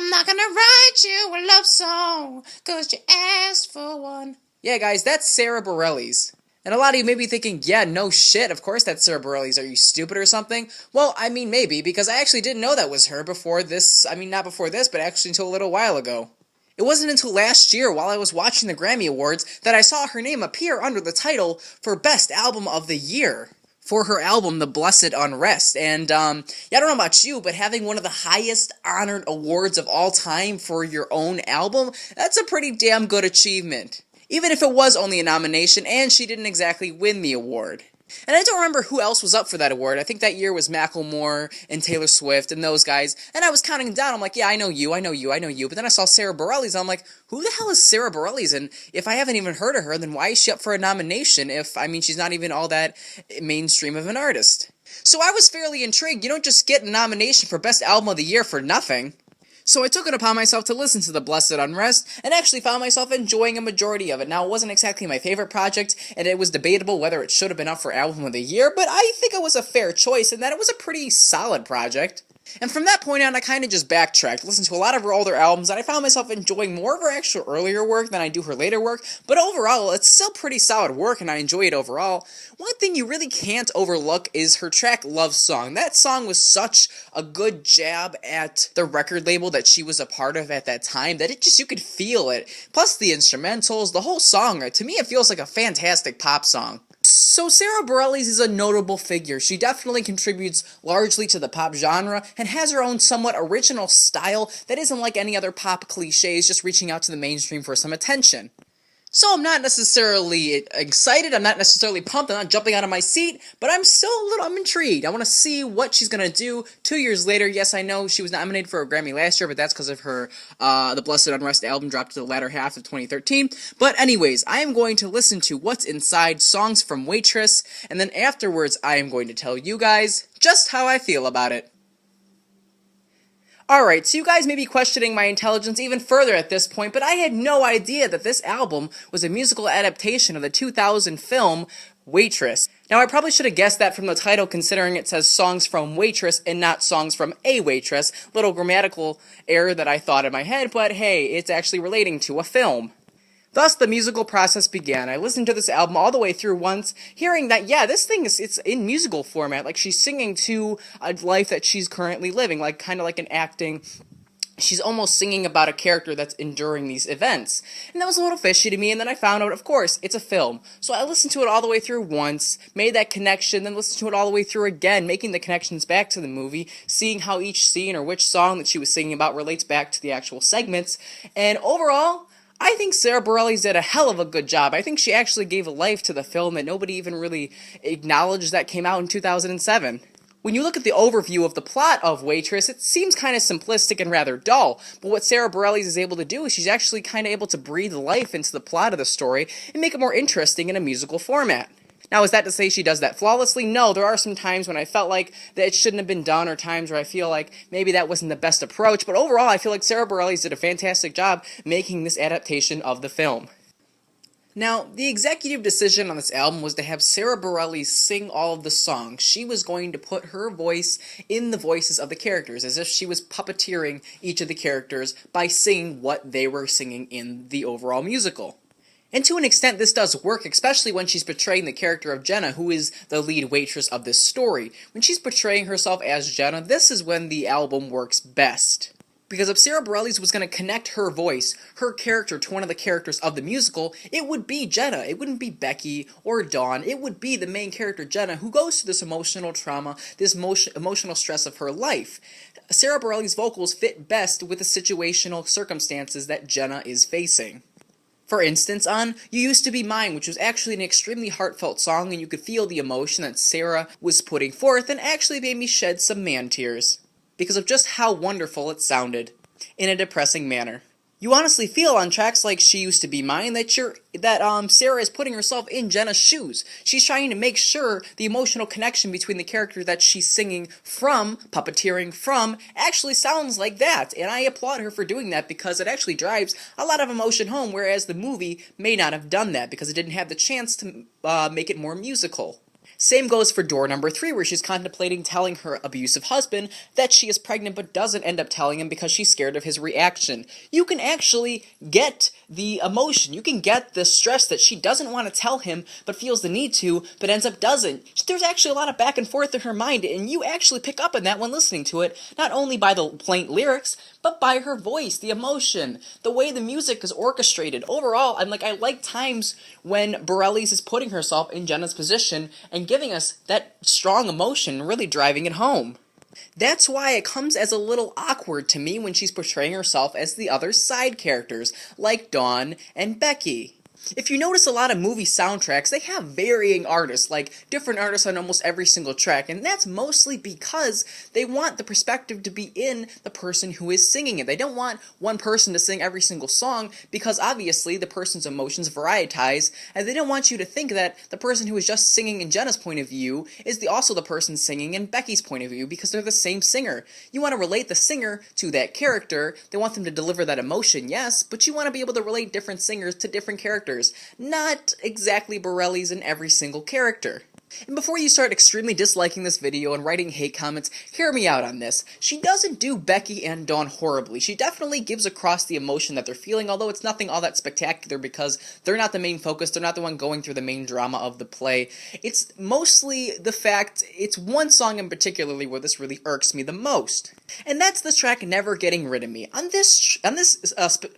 I'm not gonna write you a love song, 'cause you asked for one. Yeah, guys, that's Sara Bareilles. And a lot of you may be thinking, yeah, no shit, of course that's Sara Bareilles, are you stupid or something? Well, I mean, maybe, because I actually didn't know that was her before this, I mean, not before this, but actually until a little while ago. It wasn't until last year, while I was watching the Grammy Awards, that I saw her name appear under the title for Best Album of the Year for her album, The Blessed Unrest. And, yeah, I don't know about you, but having one of the highest honored awards of all time for your own album, that's a pretty damn good achievement. Even if it was only a nomination, and she didn't exactly win the award. And I don't remember who else was up for that award. I think that year was Macklemore and Taylor Swift and those guys. And I was counting down. I'm like, yeah, I know you. But then I saw Sara Bareilles. I'm like, who the hell is Sara Bareilles? And if I haven't even heard of her, then why is she up for a nomination if, I mean, she's not even all that mainstream of an artist? So I was fairly intrigued. You don't just get a nomination for Best Album of the Year for nothing. So I took it upon myself to listen to The Blessed Unrest, and actually found myself enjoying a majority of it. Now, it wasn't exactly my favorite project, and it was debatable whether it should have been up for Album of the Year, but I think it was a fair choice, and that it was a pretty solid project. And from that point on, I kind of just backtracked, listened to a lot of her older albums, and I found myself enjoying more of her actual earlier work than I do her later work, but overall, it's still pretty solid work, and I enjoy it overall. One thing you really can't overlook is her track Love Song. That song was such a good jab at the record label that she was a part of at that time, that you could feel it. Plus the instrumentals, the whole song, to me it feels like a fantastic pop song. So Sara Bareilles is a notable figure. She definitely contributes largely to the pop genre and has her own somewhat original style that isn't like any other pop cliches, just reaching out to the mainstream for some attention. So I'm not necessarily excited, I'm not necessarily pumped, I'm not jumping out of my seat, but I'm intrigued. I want to see what she's going to do 2 years later. Yes, I know she was nominated for a Grammy last year, but that's because of her, The Blessed Unrest album dropped to the latter half of 2013. But anyways, I am going to listen to What's Inside, songs from Waitress, and then afterwards I am going to tell you guys just how I feel about it. Alright, so you guys may be questioning my intelligence even further at this point, but I had no idea that this album was a musical adaptation of the 2000 film Waitress. Now, I probably should have guessed that from the title, considering it says Songs from Waitress and not Songs from a Waitress. Little grammatical error that I thought in my head, but hey, it's actually relating to a film. Thus, the musical process began. I listened to this album all the way through once, hearing that, yeah, this thing it's in musical format, like she's singing to a life that she's currently living, like kind of like an acting. She's almost singing about a character that's enduring these events. And that was a little fishy to me, and then I found out, of course, it's a film. So I listened to it all the way through once, made that connection, then listened to it all the way through again, making the connections back to the movie, seeing how each scene or which song that she was singing about relates back to the actual segments, and overall, I think Sara Bareilles did a hell of a good job. I think she actually gave a life to the film that nobody even really acknowledged that came out in 2007. When you look at the overview of the plot of Waitress, it seems kind of simplistic and rather dull, but what Sara Bareilles is able to do is she's actually kind of able to breathe life into the plot of the story and make it more interesting in a musical format. Now, is that to say she does that flawlessly? No, there are some times when I felt like that it shouldn't have been done, or times where I feel like maybe that wasn't the best approach, but overall I feel like Sara Bareilles did a fantastic job making this adaptation of the film. Now, the executive decision on this album was to have Sara Bareilles sing all of the songs. She was going to put her voice in the voices of the characters, as if she was puppeteering each of the characters by singing what they were singing in the overall musical. And to an extent, this does work, especially when she's portraying the character of Jenna, who is the lead waitress of this story. When she's portraying herself as Jenna, this is when the album works best. Because if Sara Bareilles was going to connect her voice, her character, to one of the characters of the musical, it would be Jenna. It wouldn't be Becky or Dawn. It would be the main character, Jenna, who goes through this emotional trauma, this emotional stress of her life. Sara Bareilles' vocals fit best with the situational circumstances that Jenna is facing. For instance, on You Used to Be Mine, which was actually an extremely heartfelt song, and you could feel the emotion that Sara was putting forth, and actually made me shed some man tears, because of just how wonderful it sounded, in a depressing manner. You honestly feel on tracks like She Used to Be Mine that Sara is putting herself in Jenna's shoes. She's trying to make sure the emotional connection between the character that she's singing from, puppeteering from, actually sounds like that. And I applaud her for doing that because it actually drives a lot of emotion home, whereas the movie may not have done that because it didn't have the chance to make it more musical. Same goes for door number 3, where she's contemplating telling her abusive husband that she is pregnant but doesn't end up telling him because she's scared of his reaction. You can actually get the emotion, you can get the stress that she doesn't want to tell him but feels the need to, but ends up doesn't. There's actually a lot of back and forth in her mind, and you actually pick up on that when listening to it, not only by the plain lyrics, but by her voice, the emotion, the way the music is orchestrated. Overall, I like times when Bareilles is putting herself in Jenna's position and giving us that strong emotion, really driving it home. That's why it comes as a little awkward to me when she's portraying herself as the other side characters, like Dawn and Becky. If you notice a lot of movie soundtracks, they have varying artists, like different artists on almost every single track, and that's mostly because they want the perspective to be in the person who is singing it. They don't want one person to sing every single song, because obviously the person's emotions varietize, and they don't want you to think that the person who is just singing in Jenna's point of view is also the person singing in Becky's point of view, because they're the same singer. You want to relate the singer to that character. They want them to deliver that emotion, yes, but you want to be able to relate different singers to different characters. Not exactly Bareilles in every single character. And before you start extremely disliking this video and writing hate comments, hear me out on this. She doesn't do Becky and Dawn horribly. She definitely gives across the emotion that they're feeling, although it's nothing all that spectacular because they're not the main focus, they're not the one going through the main drama of the play. It's mostly the fact, it's one song in particularly where this really irks me the most. And that's this track Never Getting Rid of Me. On this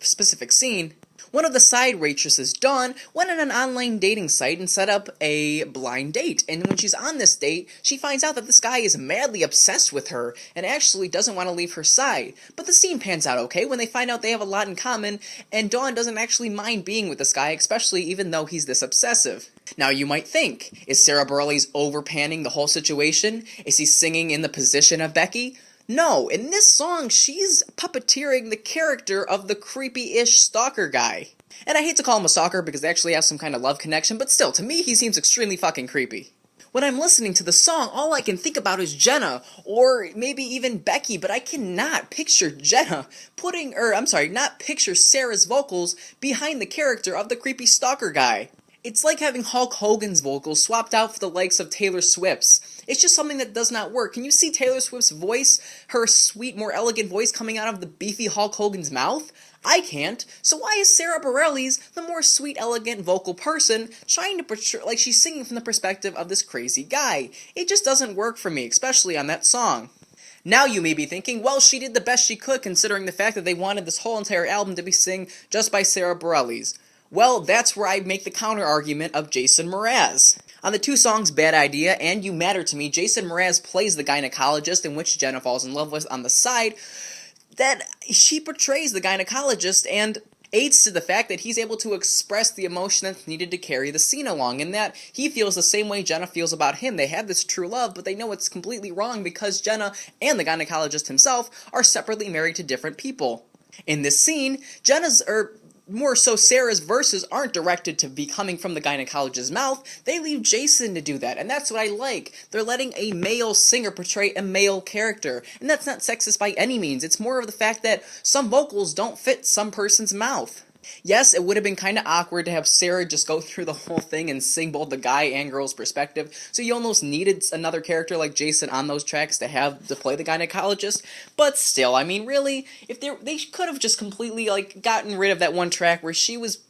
specific scene, one of the side waitresses, Dawn, went on an online dating site and set up a blind date, and when she's on this date, she finds out that this guy is madly obsessed with her and actually doesn't want to leave her side. But the scene pans out okay when they find out they have a lot in common, and Dawn doesn't actually mind being with this guy, especially even though he's this obsessive. Now you might think, is Sara Bareilles overpanning the whole situation? Is he singing in the position of Becky? No, in this song, she's puppeteering the character of the creepy-ish stalker guy. And I hate to call him a stalker because they actually have some kind of love connection, but still, to me, he seems extremely fucking creepy. When I'm listening to the song, all I can think about is Jenna, or maybe even Becky, but I cannot picture not picture Sarah's vocals behind the character of the creepy stalker guy. It's like having Hulk Hogan's vocals swapped out for the likes of Taylor Swift's. It's just something that does not work. Can you see Taylor Swift's voice, her sweet, more elegant voice coming out of the beefy Hulk Hogan's mouth? I can't. So why is Sara Bareilles, the more sweet, elegant vocal person, trying to portray like she's singing from the perspective of this crazy guy? It just doesn't work for me, especially on that song. Now you may be thinking, well, she did the best she could considering the fact that they wanted this whole entire album to be sung just by Sara Bareilles. Well, that's where I make the counter-argument of Jason Mraz. On the two songs Bad Idea and You Matter to Me, Jason Mraz plays the gynecologist in which Jenna falls in love with on the side, that she portrays the gynecologist and aids to the fact that he's able to express the emotion that's needed to carry the scene along, and that he feels the same way Jenna feels about him. They have this true love, but they know it's completely wrong because Jenna and the gynecologist himself are separately married to different people. In this scene, more so Sarah's verses aren't directed to be coming from the gynecologist's mouth. They leave Jason to do that, and that's what I like. They're letting a male singer portray a male character, and that's not sexist by any means. It's more of the fact that some vocals don't fit some person's mouth. Yes, it would have been kind of awkward to have Sara just go through the whole thing and sing both the guy and girl's perspective, so you almost needed another character like Jason on those tracks to play the gynecologist, but still, I mean, really, if they could have just completely, gotten rid of that one track where she was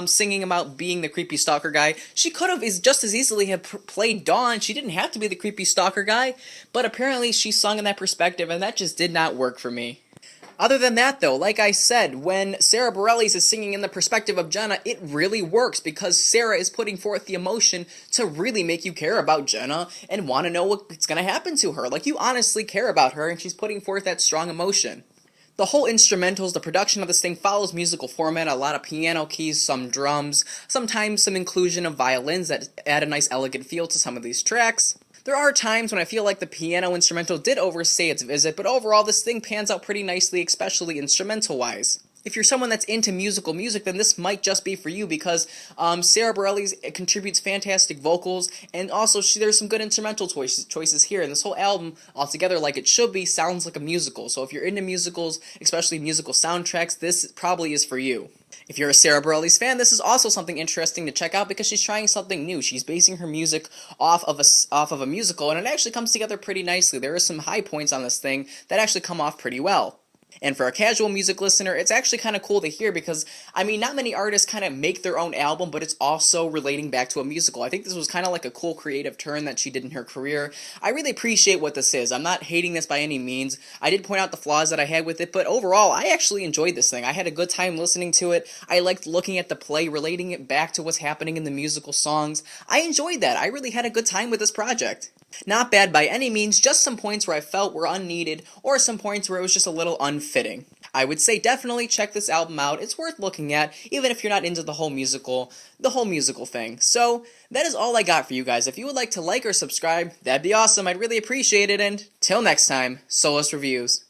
singing about being the creepy stalker guy. She could have just as easily have played Dawn. She didn't have to be the creepy stalker guy, but apparently she sung in that perspective, and that just did not work for me. Other than that, though, like I said, when Sara Bareilles is singing in the perspective of Jenna, it really works because Sara is putting forth the emotion to really make you care about Jenna and want to know what's going to happen to her. Like, you honestly care about her, and she's putting forth that strong emotion. The whole instrumentals, the production of this thing follows musical format, a lot of piano keys, some drums, sometimes some inclusion of violins that add a nice elegant feel to some of these tracks. There are times when I feel like the piano instrumental did overstay its visit, but overall this thing pans out pretty nicely, especially instrumental-wise. If you're someone that's into musical music, then this might just be for you because Sara Bareilles contributes fantastic vocals, and also there's some good instrumental choices here, and this whole album, altogether like it should be, sounds like a musical. So if you're into musicals, especially musical soundtracks, this probably is for you. If you're a Sara Bareilles fan, this is also something interesting to check out because she's trying something new. She's basing her music off of a musical, and it actually comes together pretty nicely. There are some high points on this thing that actually come off pretty well. And for a casual music listener, it's actually kind of cool to hear because, I mean, not many artists kind of make their own album, but it's also relating back to a musical. I think this was kind of like a cool creative turn that she did in her career. I really appreciate what this is. I'm not hating this by any means. I did point out the flaws that I had with it, but overall, I actually enjoyed this thing. I had a good time listening to it. I liked looking at the play, relating it back to what's happening in the musical songs. I enjoyed that. I really had a good time with this project. Not bad by any means, just some points where I felt were unneeded, or some points where it was just a little unfitting. I would say definitely check this album out. It's worth looking at, even if you're not into the whole musical thing. So, that is all I got for you guys. If you would like to like or subscribe, that'd be awesome. I'd really appreciate it, and till next time, Soulless Reviews.